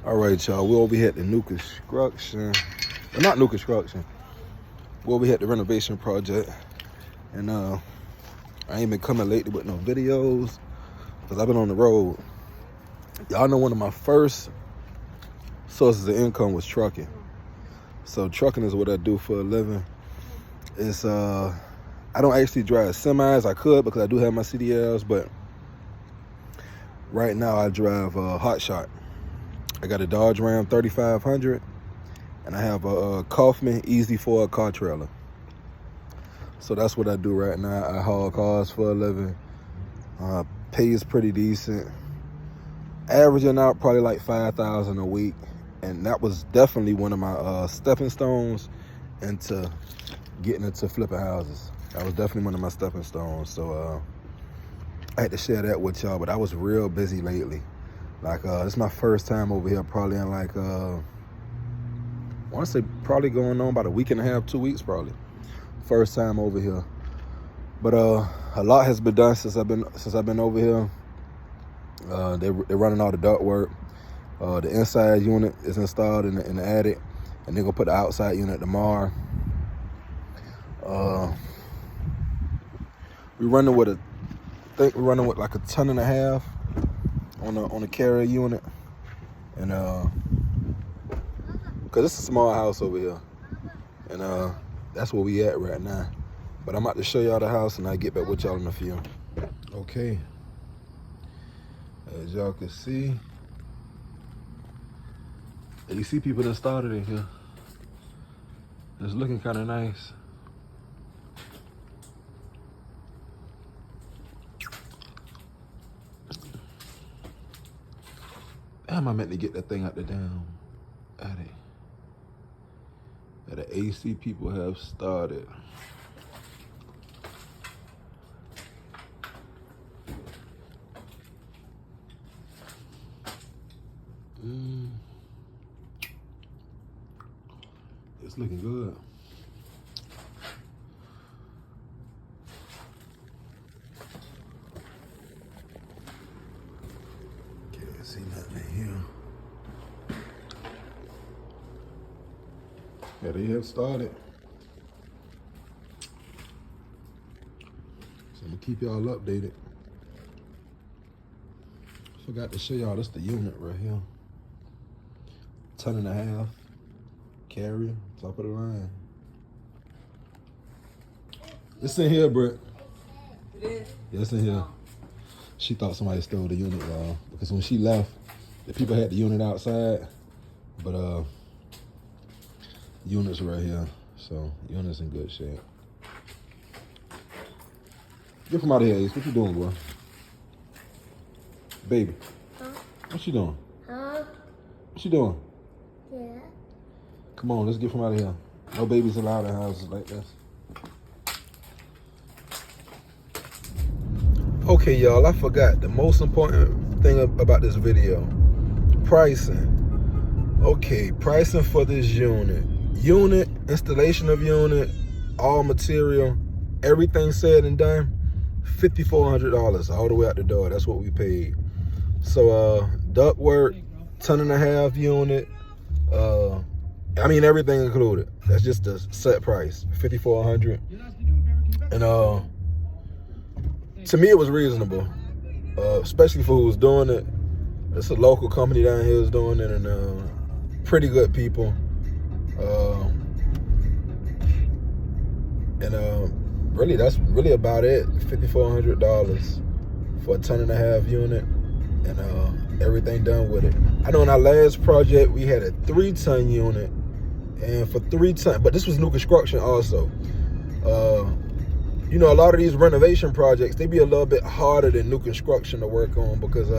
All right, y'all. We're over here at the new construction. Well, not new construction. We're over here at the renovation project. And I ain't been coming lately with no videos because I've been on the road. Y'all know one of my first sources of income was trucking. So trucking is what I do for a living. It's I don't actually drive semis. I could because I do have my CDLs, but right now I drive a hot shot. I got a Dodge Ram 3500, and I have a Kaufman Easy 4 car trailer. So that's what I do right now. I haul cars for a living. Pay is pretty decent. Averaging out probably like $5,000 a week, and that was definitely one of my stepping stones into getting into flipping houses. That was definitely one of my stepping stones. So I had to share that with y'all, but I was real busy lately. Like, it's my first time over here probably in like, I want to say probably going on about a week and a half, 2 weeks probably. First time over here. But a lot has been done since I've been over here. They're running all the duct work. The inside unit is installed in the attic, and they're gonna put the outside unit tomorrow. We're running with like 1.5 tons on the carrier unit, and cause it's a small house over here, and that's where we at right now. But I'm about to show y'all the house, and I'll get back with y'all in a few. Okay, as y'all can see, you see people that started in here. It's looking kind of nice. Damn, I meant to get that thing out the damn attic. That the AC people have started. It's looking good. Can't see nothing in here. Yeah, they have started. So I'm gonna keep y'all updated. Forgot to show y'all, this the unit right here. 1.5 tons, carrier, top of the line. It's in here, Britt. It is? Yeah, it's in here. She thought somebody stole the unit, y'all, because when she left, the people had the unit outside, but the unit's right here, so the unit's in good shape. Get from out of here, Ace. What you doing, boy? Baby. Huh? What you doing? Huh? What you doing? Yeah. Come on, let's get from out of here. No babies allowed in houses like this. Okay, y'all, I forgot the most important thing about this video. Pricing. Okay, pricing for this unit. Unit, installation of unit, all material, everything said and done, $5,400 all the way out the door. That's what we paid. So duct work, 1.5 ton unit, I mean everything included. That's just the set price, $5,400. And to me it was reasonable, especially for who's doing it. It's a local company down here who's doing it, and pretty good people. Really, that's really about it. $5,400 for a 1.5 ton unit, and everything done with it. I know in our last project we had a 3-ton unit, and for 3 tons, but this was new construction also. You know, a lot of these renovation projects, they be a little bit harder than new construction to work on because,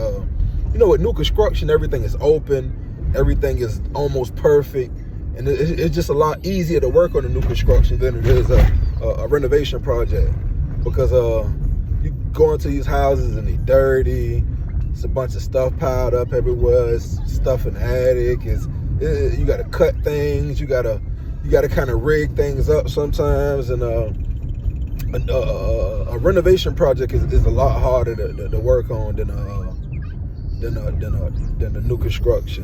you know, with new construction, everything is open, everything is almost perfect, and it's just a lot easier to work on a new construction than it is a renovation project, because you go into these houses and they're dirty. It's a bunch of stuff piled up everywhere. It's stuff in the attic. You got to cut things. You got to kind of rig things up sometimes, and a renovation project is a lot harder to work on than the new construction.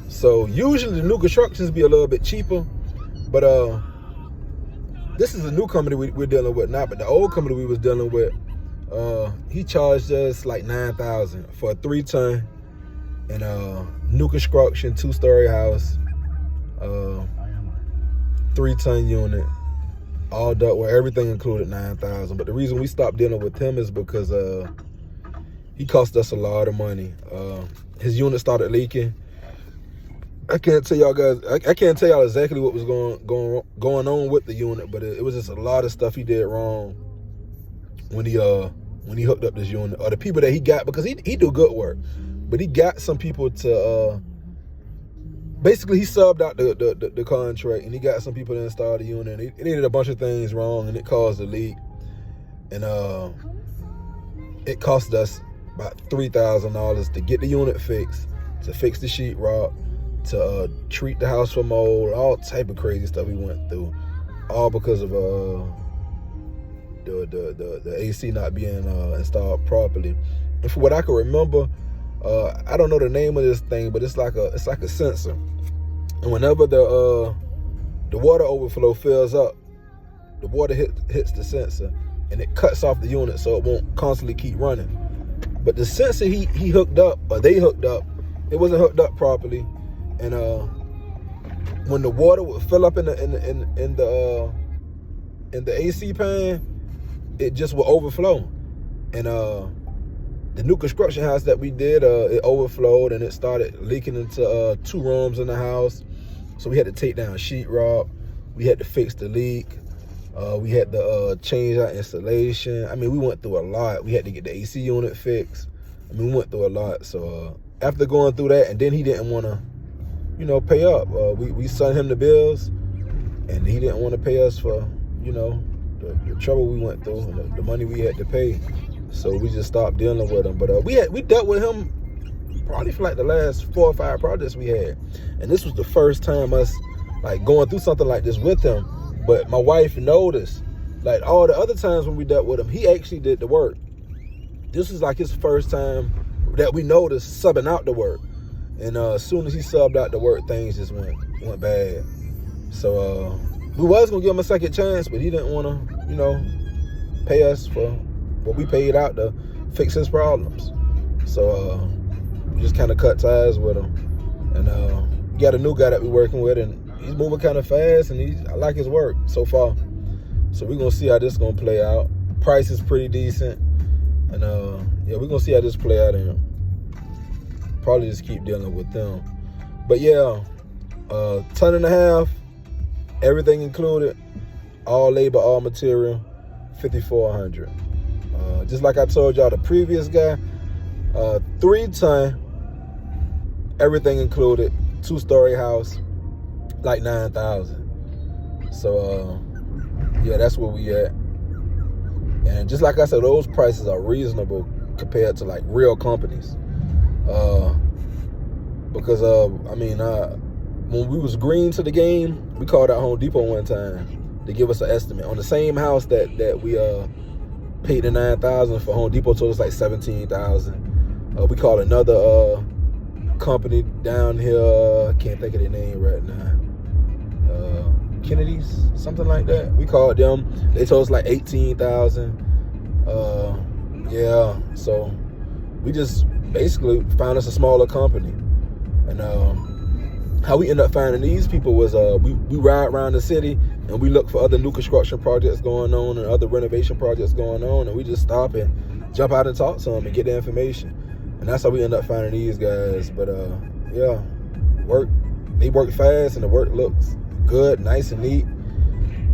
So usually the new constructions be a little bit cheaper, but this is a new company we're dealing with now. But the old company we was dealing with, he charged us like $9,000 for a 3-ton and new construction 2-story house, 3-ton unit, all ductwork, everything included, $9,000. But the reason we stopped dealing with him is because he cost us a lot of money. His unit started leaking. I can't tell y'all guys. I can't tell y'all exactly what was going on with the unit, but it was just a lot of stuff he did wrong when he hooked up this unit, or the people that he got, because he do good work, but he got some people to basically he subbed out the contract, and he got some people to install the unit. And he did a bunch of things wrong, and it caused a leak, and it cost us about $3,000 to get the unit fixed, to fix the sheetrock, to treat the house for mold, all type of crazy stuff we went through, all because of the AC not being installed properly. And for what I can remember, I don't know the name of this thing, but it's like a sensor. And whenever the water overflow fills up, the water hits the sensor, and it cuts off the unit so it won't constantly keep running. But the sensor he hooked up, or they hooked up, it wasn't hooked up properly. And when the water would fill up in the AC pan, it just would overflow. And the new construction house that we did, it overflowed, and it started leaking into 2 rooms in the house. So we had to take down sheetrock. We had to fix the leak. We had to change our installation. I mean, we went through a lot. We had to get the AC unit fixed. I mean, we went through a lot. So after going through that, and then he didn't want to, pay up. We sent him the bills, and he didn't want to pay us for, the trouble we went through, and the money we had to pay. So we just stopped dealing with him. But we dealt with him probably for like the last 4 or 5 projects we had, and this was the first time us like going through something like this with him. But my wife noticed, like all the other times when we dealt with him, he actually did the work. This was like his first time that we noticed subbing out the work. And as soon as he subbed out the work, things just went bad. So we was gonna give him a second chance, but he didn't want to, pay us for what we paid out to fix his problems. So we just kind of cut ties with him. And we got a new guy that we're working with, and he's moving kind of fast, and I like his work so far. So we're gonna see how this is gonna play out. Price is pretty decent, and yeah, we're gonna see how this play out, and probably just keep dealing with them. But yeah, 1.5 tons, everything included, all labor, all material, $5,400. Just like I told y'all, the previous guy, 3-ton, everything included, 2-story house, like $9,000. So yeah, that's where we at. And just like I said, those prices are reasonable compared to like real companies. Because I mean, when we was green to the game, we called out Home Depot one time to give us an estimate on the same house that we paid the $9,000 for. Home Depot told us like $17,000. We called another company down here, can't think of their name right now, Kennedy's, something like that. We called them, they told us like $18,000. Yeah, so we just basically found us a smaller company. And how we ended up finding these people was we ride around the city, and we look for other new construction projects going on and other renovation projects going on, and we just stop and jump out and talk to them and get the information. And that's how we end up finding these guys. But yeah, they work fast, and the work looks good, nice and neat.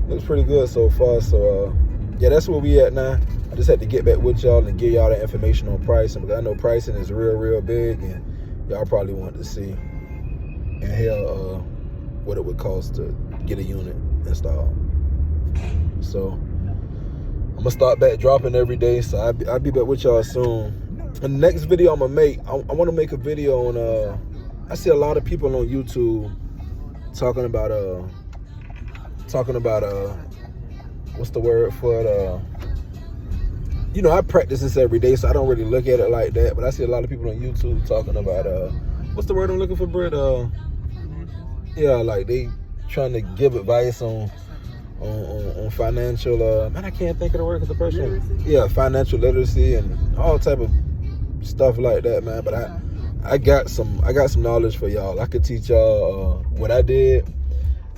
Looks pretty good so far. So yeah, that's where we at now. I just had to get back with y'all and give y'all that information on pricing, because I know pricing is real big, and y'all probably want to see and hear what it would cost to get a unit installed. So I'm gonna start back dropping every day, so I'll be back with y'all soon. And the next video I'm gonna make, I want to make a video on I see a lot of people on YouTube talking about what's the word for it? I practice this every day, so I don't really look at it like that, but I see a lot of people on YouTube talking about what's the word I'm looking for, Britt? Yeah, like they trying to give advice on financial. Man, I can't think of the word because the person. Literacy? Yeah, financial literacy and all type of stuff like that, man. But I got some knowledge for y'all. I could teach y'all what I did,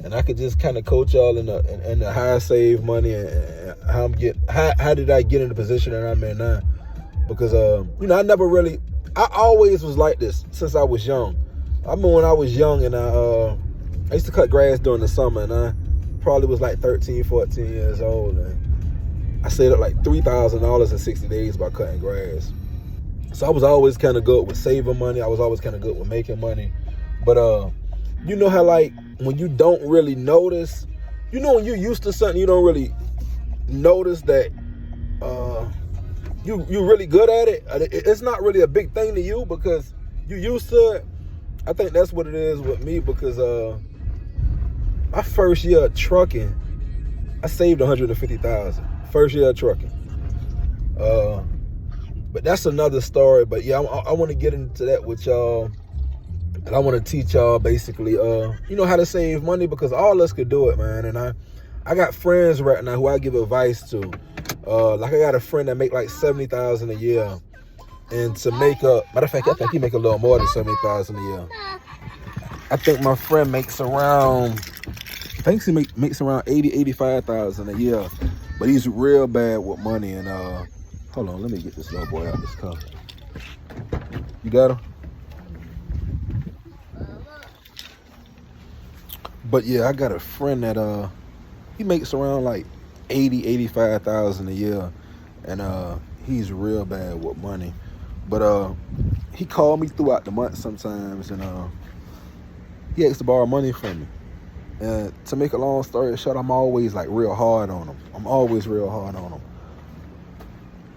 and I could just kind of coach y'all in the how I save money and how did I get in the position that I'm in now. Because I always was like this since I was young. I remember when I was young and I used to cut grass during the summer, and I probably was like 13, 14 years old, and I saved up like $3,000 in 60 days by cutting grass. So I was always kind of good with saving money. I was always kind of good with making money. But you know how like when you don't really notice, you know when you're used to something, you don't really notice that you're really good at it. It's not really a big thing to you because you used to it. I think that's what it is with me because my first year of trucking, I saved $150,000. First year of trucking. But that's another story. But yeah, I want to get into that with y'all. And I want to teach y'all basically, how to save money because all of us could do it, man. And I got friends right now who I give advice to. Like I got a friend that make like $70,000 a year. And to make matter of fact, I think he make a little more than $70,000 a year. I think my friend makes around, makes around $85,000 a year. But he's real bad with money. And hold on, let me get this little boy out of this car. You got him? But yeah, I got a friend that he makes around like $85,000 a year, and he's real bad with money. But he called me throughout the month sometimes, and he asked to borrow money from me. And to make a long story short, I'm always like real hard on him. I'm always real hard on him.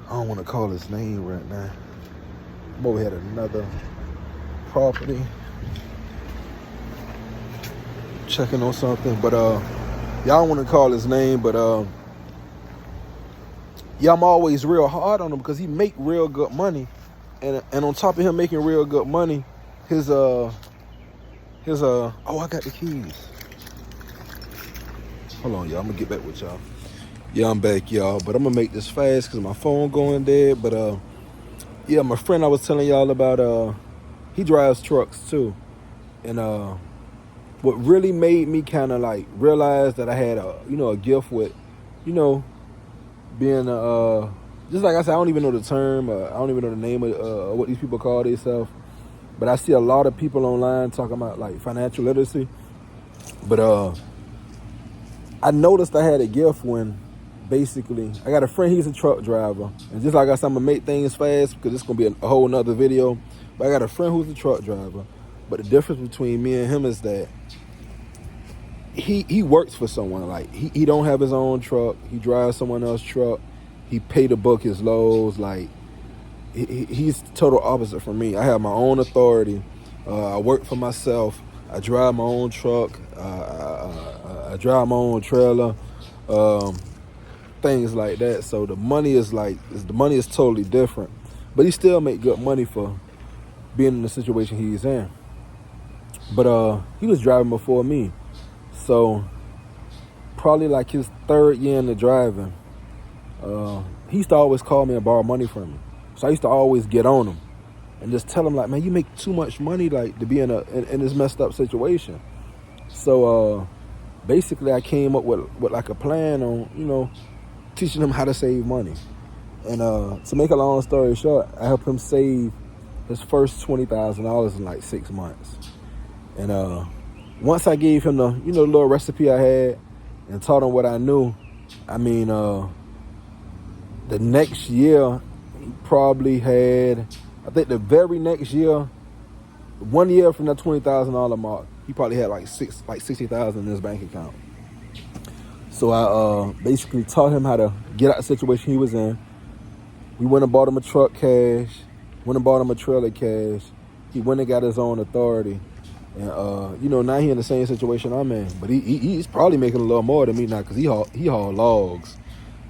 I don't want to call his name right now. I'm over here at another property, checking on something. But y'all want to call his name, but yeah, I'm always real hard on him because he make real good money. And on top of him making real good money, his oh, I got the keys. Hold on, y'all. I'm gonna get back with y'all. Yeah, I'm back, y'all. But I'm gonna make this fast because my phone going dead. But yeah, my friend I was telling y'all about, he drives trucks too. And what really made me kind of like realize that I had a gift with, being just like I said, I don't even know the term, I don't even know the name of what these people call themselves. But I see a lot of people online talking about like financial literacy. But I noticed I had a gift when basically I got a friend, he's a truck driver. And just like I said, I'm gonna make things fast because it's gonna be a whole nother video. But I got a friend who's a truck driver. But the difference between me and him is that he works for someone. Like he don't have his own truck. He drives someone else's truck. He pay to book his loads. Like he's the total opposite from me. I have my own authority. I work for myself. I drive my own truck. I drive my own trailer. Things like that. So the money is totally different. But he still make good money for being in the situation he's in. But he was driving before me. So probably like his third year in the driving, he used to always call me and borrow money from me. So I used to always get on him and just tell him like, man, you make too much money like to be in this messed up situation. So basically I came up with like a plan on, teaching him how to save money. And to make a long story short, I helped him save his first $20,000 in like 6 months. And once I gave him the little recipe I had and taught him what I knew, I mean, the next year he probably had, I think the very next year, 1 year from that $20,000 mark, he probably had like $60,000 in his bank account. So I basically taught him how to get out of the situation he was in. We went and bought him a truck cash, went and bought him a trailer cash. He went and got his own authority. And, now he in the same situation I'm in. But he's probably making a little more than me now because he haul logs.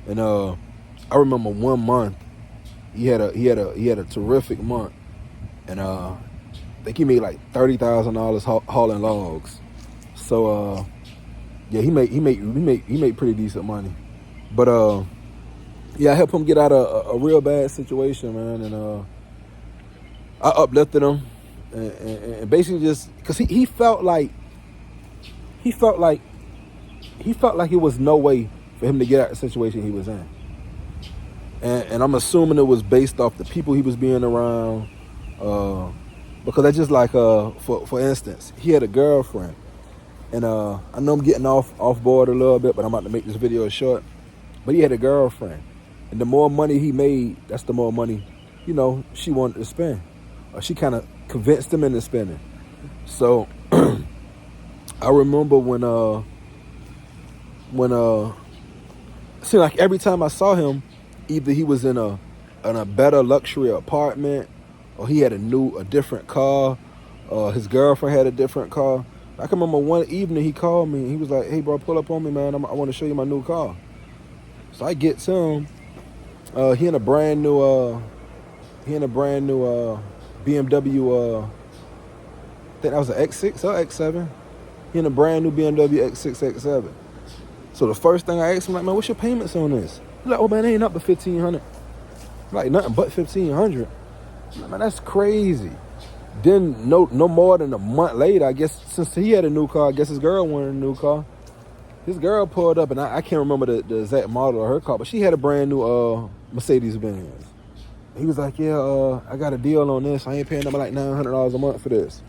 And I remember 1 month, he had a terrific month. And I think he made like $30,000 hauling logs. So yeah, he made pretty decent money. But yeah, I helped him get out of a real bad situation, man, and I uplifted him, and basically just because he felt like it was no way for him to get out of the situation he was in, and I'm assuming it was based off the people he was being around, because I just like for instance, he had a girlfriend, and I know I'm getting off board a little bit, but I'm about to make this video short. But he had a girlfriend, and the more money he made, that's the more money, she wanted to spend. She kind of convinced him into spending. So I remember when it seemed like every time I saw him, either he was in a better luxury apartment, or he had a different car, his girlfriend had a different car. I can remember one evening he called me and he was like, "Hey bro, pull up on me, man. I want to show you my new car." So I get to him. He in a brand new BMW. I think that was an X6 or X7. He in a brand new BMW X6, X7. So the first thing I asked him, like, "Man, what's your payments on this?" He's like, "Oh man, they ain't up to $1,500. Like nothing but $1,500. Like, man, that's crazy. Then no more than a month later, I guess, since he had a new car, I guess his girl wanted a new car. His girl pulled up, and I can't remember the exact model of her car, but she had a brand new Mercedes-Benz. He was like, "Yeah, I got a deal on this. I ain't paying them like $900 a month for this."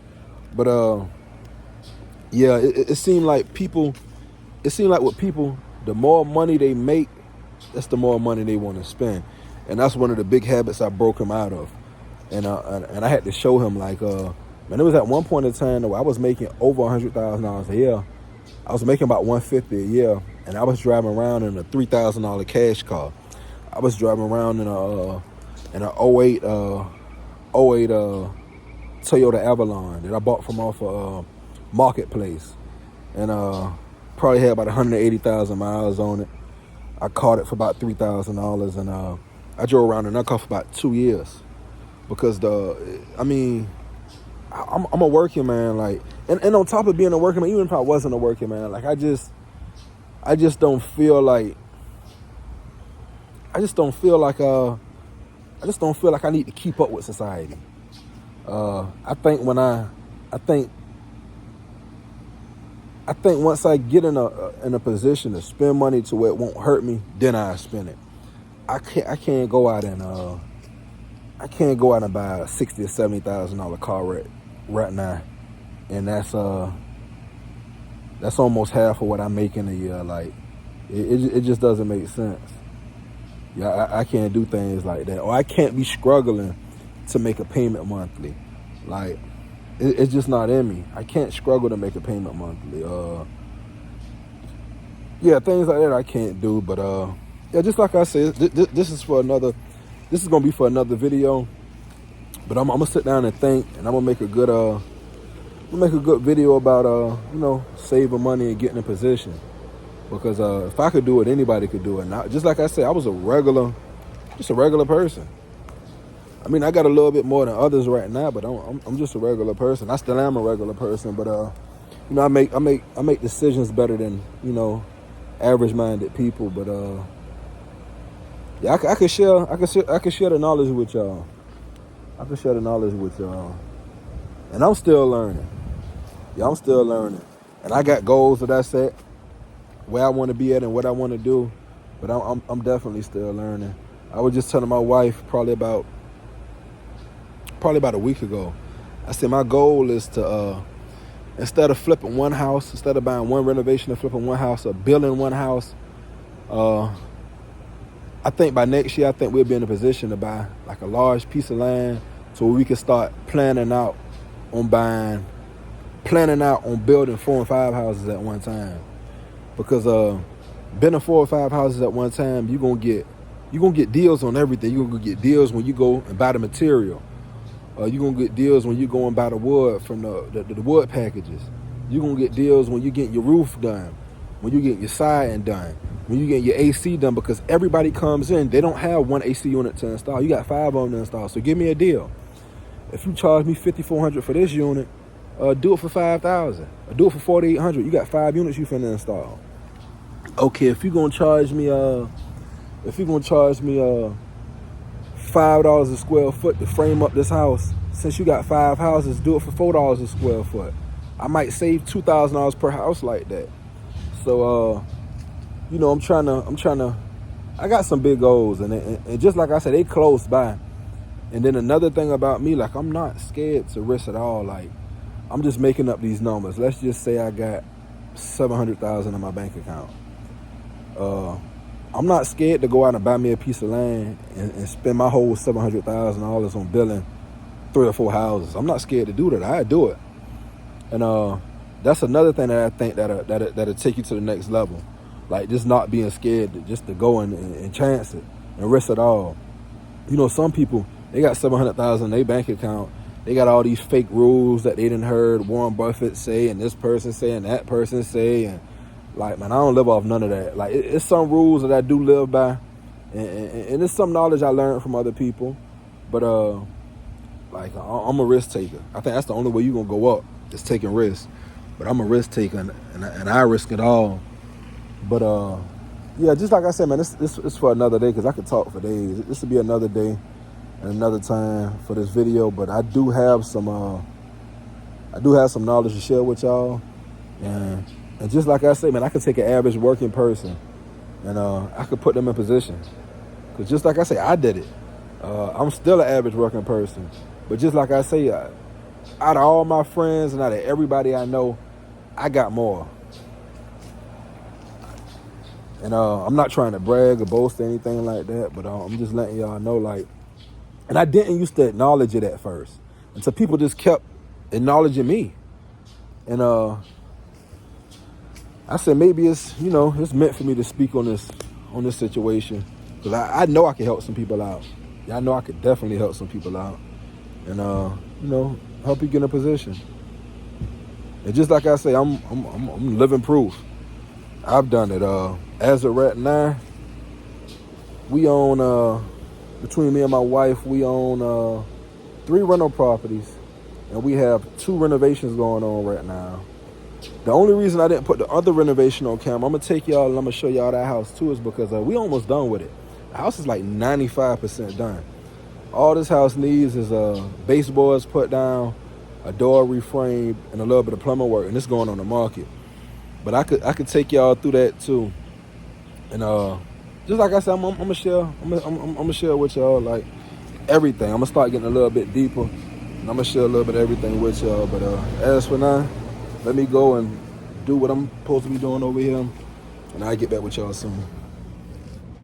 But yeah, it seemed like with people, the more money they make, that's the more money they want to spend, and that's one of the big habits I broke him out of. And I had to show him, like, man, it was at one point in time where I was making over $100,000 a year. I was making about $150 a year, and I was driving around in a $3,000 cash car. I was driving around in an 08 Toyota Avalon that I bought from off a marketplace, and probably had about 180,000 miles on it. I caught it for about $3,000, and I drove around in that car for about 2 years. Because I'm a working man, like, and on top of being a working man, even if I wasn't a working man, like, I just don't feel like I need to keep up with society. I think once I get in a position to spend money to where it won't hurt me, then I spend it. I can't go out and buy a $60,000 or $70,000 car right now, and that's almost half of what I make in a year. Like, it just doesn't make sense. Yeah, I can't do things like that, or I can't be struggling to make a payment monthly. Like, it's just not in me. I can't struggle to make a payment monthly. Yeah, things like that I can't do. But yeah, just like I said, this is gonna be for another video. But I'm gonna sit down and think, and I'm gonna make a good video about saving money and getting in position. Because if I could do it, anybody could do it. And just like I said, I was just a regular person. I mean, I got a little bit more than others right now, but I'm just a regular person. I still am a regular person, but I make decisions better than average-minded people. But yeah, I could share the knowledge with y'all. And I'm still learning. Yeah, I'm still learning. And I got goals that I set, where I want to be at and what I want to do, but I'm definitely still learning. I was just telling my wife probably about a week ago. I said my goal is to instead of flipping one house, instead of buying one renovation and flipping one house or building one house, I think by next year we'll be in a position to buy like a large piece of land, so we can start planning out on building 4 and 5 houses at one time. Because building 4 or 5 houses at one time, you're gonna get deals on everything. You're gonna get deals when you go and buy the material. You're gonna get deals when you go and buy the wood from the wood packages. You're gonna get deals when you get your roof done, when you get your siding done, when you get your AC done. Because everybody comes in, they don't have one AC unit to install. You got 5 of them to install. So give me a deal. If you charge me $5,400 for this unit, Do it for 5,000. Do it for 4,800. You got 5 units you finna install. Okay, if you're gonna charge me $5 a square foot to frame up this house, since you got 5 houses, do it for $4 a square foot. I might save $2,000 per house like that. So you know, I'm trying to. I got some big goals, and just like I said, they close by. And then another thing about me, like, I'm not scared to risk at all. Like, I'm just making up these numbers. Let's just say I got $700,000 in my bank account. I'm not scared to go out and buy me a piece of land and spend my whole $700,000 on building 3 or 4 houses. I'm not scared to do that. I do it. And that's another thing that I think that'll take you to the next level. Like, just not being scared to go and chance it and risk it all. You know, some people, they got $700,000 in their bank account. They got all these fake rules that they didn't heard Warren Buffett say, and this person say, and that person say, and like, man, I don't live off none of that. Like, it's some rules that I do live by, and it's some knowledge I learned from other people. But like, I'm a risk taker. I think that's the only way you're gonna go up, is taking risks. But I'm a risk taker, and I risk it all. But yeah, just like I said, man, it's for another day, because I could talk for days. This will be another day and another time for this video. But I do have some knowledge to share with y'all, and just like I say, man, I could take an average working person and I could put them in position. Because just like I say, I did it. I'm still an average working person, but just like I say, out of all my friends and out of everybody I know, I got more. And I'm not trying to brag or boast or anything like that, but I'm just letting y'all know, like, and I didn't used to acknowledge it at first until people just kept acknowledging me. And I said, maybe it's, you know, it's meant for me to speak on this situation, because I know I can help some people out. Yeah, I know I could definitely help some people out, and you know, help you get in a position. And just like I say, I'm living proof. I've done it. As of right now, we own, between me and my wife, we own 3 rental properties, and we have 2 renovations going on right now. The only reason I didn't put the other renovation on camera, I'm going to take y'all and I'm going to show y'all that house too, is because we almost done with it. The house is like 95% done. All this house needs is baseboards put down, a door reframed, and a little bit of plumbing work, and it's going on the market. But I could take y'all through that too. And just like I said, I'm gonna share with y'all, like, everything. I'm gonna start getting a little bit deeper, and I'm gonna share a little bit of everything with y'all. But as for now, let me go and do what I'm supposed to be doing over here, and I'll get back with y'all soon.